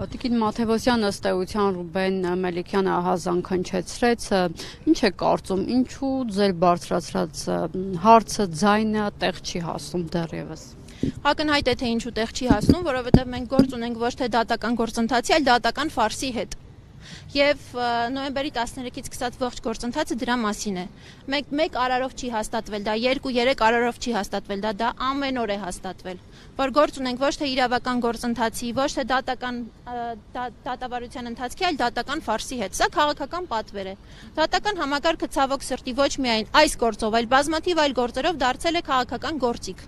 Տիկին Մաթևոսյան ըստ էության Ռուբեն Մելիքյանը ահազանգ հնչեցրեց, ինչ է կարծում, ինչու ձեր բարձրացրած հարցը ձայնը տեղ չի հասնում դեռևս։ Ակնհայտ է թե ինչու տեղ չի հասնում, որովհետև մենք գործ ունենք ոչ թե դատական գործընթացի, այլ դատական ֆարսի հետ։ Եվ նոյեմբերի 13-ից սկսած ողջ գործընթացը դրա մասին է։ Մեկ արարով չի հաստատվել դա, 2-3 արարով չի հաստատվել դա ամեն օր է հաստատվել։ Որ գործ ունենք ոչ թե իրավական գործընթացի, ոչ թե դատավարության ընթացքի, այլ դատական ֆարսի հետ։ Սա քաղաքական պատվեր է։ Դատական համակարգը ցավոք սրտի ոչ միայն այս գործով, այլ բազմաթիվ այլ գործերով դարձել է քաղաքական գործիք։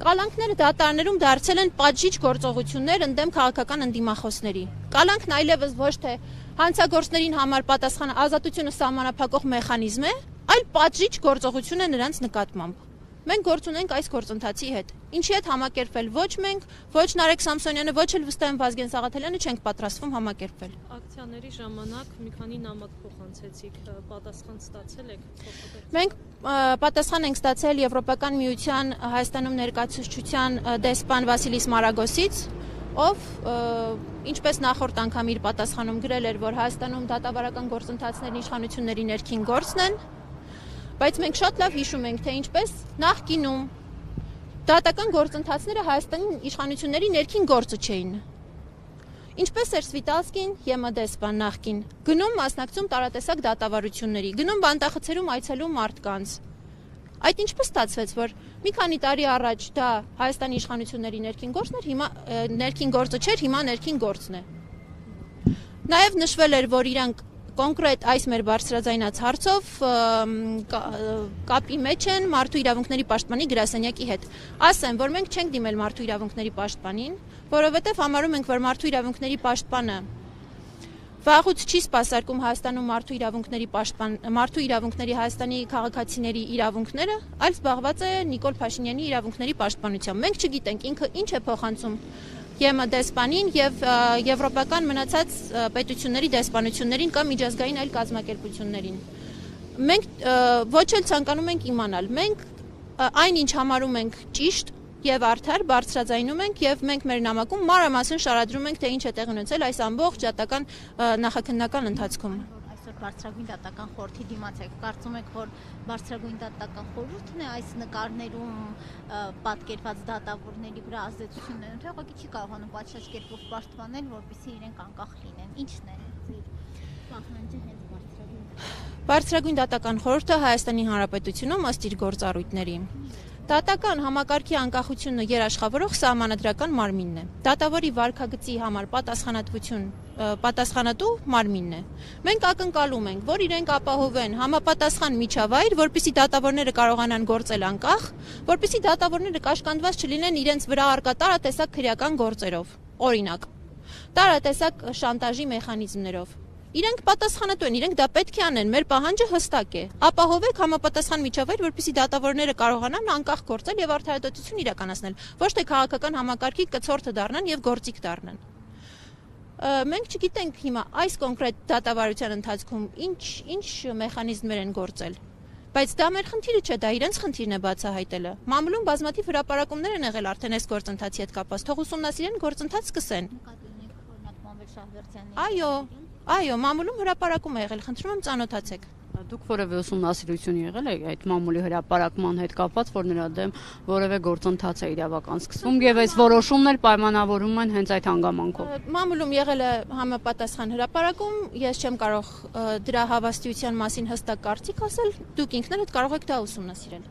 Կալանքները դատարաններում դարձել են պատժիչ գործողություններ ընդդեմ քաղաքական ընդդիմախոսների։ Կալանքն այլևս ոչ թե հանցագործներին համար պատասխան ազատությունը սահմանափակող մեխանիզմ է, այլ պատժիչ գործողություն է նրանց նկատմամբ։ Մենք գործ ունենք այս գործընթացի հետ, ինչի հետ համակերպվել ոչ մենք, ոչ Նարեկ Սամսոնյանը, ոչ էլ վստահ եմ Վազգեն Սաղաթելյանը չենք պատրաստվում համակերպվել։ Ակցիաների ժամանակ մի քանի նամակ փոխանցեցիք, պատասխան ստացել եք։ Մենք պատասխան ենք ստացել Եվրոպական միության Հայաստանում ներկայացուցչության դեսպան Վասիլիս Մարագոսից, ով ինչպես նախորդ անգամ իր պատասխանում գրել էր, որ Հայաստանում դատավարական գործընթացներն իշխանությունների ներքին գործն են, բայց մենք շատ լավ հիշում ենք, թե ինչպես նախկինում դատական գործընթացները Հայաստանի իշխանությունների ներքին գործը չէին։ Ինչպես էր Սվիտալսկին, ԵՄ դեսպան նախկին, գնում մասնակցում տարատեսակ դատավարությունների, գնում բանտախցերում այցելում մարդկանց։ Այդ ինչպես ստացվեց, որ մի քանի տարի առաջ դա Հայաստանի իշխանությունների ներքին գործն էր, հիմա ներքին գործը չէր, հիմա ներքին գործն է։ Նաև նշվել էր, որ իրանք կոնկրետ այս մեր բարձրաձայնած հարցով կապի մեջ են Մարդու իրավունքների պաշտպանի գրասենյակի հետ։ Ասեմ, որ մենք չենք դիմել Մարդու իրավունքների պաշտպանին, որովհետև համարում ենք, որ Մարդու իրավունքների պաշտպանը վաղուց չի սպասարկում Հայաստանում Մարդու իրավունքների Հայաստանի քաղաքացիների իրավունքները, այլ զբաղված է Նիկոլ Փաշինյանի իրավունքների պաշտպանությամբ։ Մենք չգիտենք ինքը ինչ է փոխանցում ԵՄ դեսպանին եւ եվրոպական մնացած պետությունների դեսպանություններին կամ միջազգային այլ կազմակերպություններին։ Մենք ոչ էլ ցանկանում ենք իմանալ։ Մենք այն ինչ համարում ենք ճիշտ եւ արդար բարձրաձայնում ենք եւ մենք մեր նամակում մանրամասն շարադրում ենք, թե ինչ է տեղի ունեցել այս ամբողջ դատական նախաքննական ընթացքում։ Այսօր բարձրագույն դատական խորհրդի դիմաց եք, կարծում եք, որ բարձրագույն դատական խորհուրդն է այս նկարներում պատկերված դատավորների վրա ազդեցություն ունենալու, թե ուղղակի չի կարողանում պատշաճ կերպով պաշտպանել, որպեսզի իրենք անկախ լինեն։ Ինչն է ձեր պահանջը հենց Բարձրագույն դատական խորհուրդը Հայաստանի Հանրապետությունում ըստ իր գործառույթների դատական համակարգի անկախությունը երաշխավորող սահմանադրական մարմինն է։ Դատավորի վարքագծի համար պատասխանատու մարմինն է։ Մենք ակնկալում ենք, որ իրենք ապահովեն համապատասխան միջավայր, որպեսզի դատավորները կարողանան գործել անկախ, որպեսզի դատավորները կաշկանդված չլինեն իրենց վրա առկա տարատեսակ քրեական գործերով, օրինակ, տարատեսակ շանտաժի մեխանիզմներով։ Իրենք պատասխանատու են, իրենք դա պետք է անեն, մեր պահանջը հստակ է։ Ապահովեք համապատասխան միջավայր, որպեսզի դատավորները կարողանան անկախ գործել եւ արդարադատություն իրականացնել, ոչ թե քաղաքական համակարգի կցորդը դառնան եւ գործիք դառնան։ Մենք չգիտենք հիմա այս կոնկրետ դատավարության ընթացքում ինչ մեխանիզմներ են գործել։ Բայց դա մեր խնդիրը չէ, դա իրենց խնդիրն է բացահայտելը։ Մամուլում բազմաթիվ հրապարակումներ են եղել արդեն այս գործընթացի հետ կապված, թող ուսումնասիրեն, գործընթաց սկսեն։ Այո, մամուլում հրապարակում է եղել, խնդրում եմ ծանոթացեք։ Դուք որևէ ուսումնասիրություն եղել եք այդ մամուլի հրապարակման հետ կապված, որ նրա դեմ որևէ գործընթաց է իրավական սկսվում եւ այս որոշումն էլ պայմանավորում են հենց այդ հանգամանքով։ Մամուլում եղել է համապատասխան հրապարակում, ես չեմ կարող դրա հավաստիության մասին հստակ կարծիք ասել, դուք ինքներդ կարող եք դա ուսումնասիրել։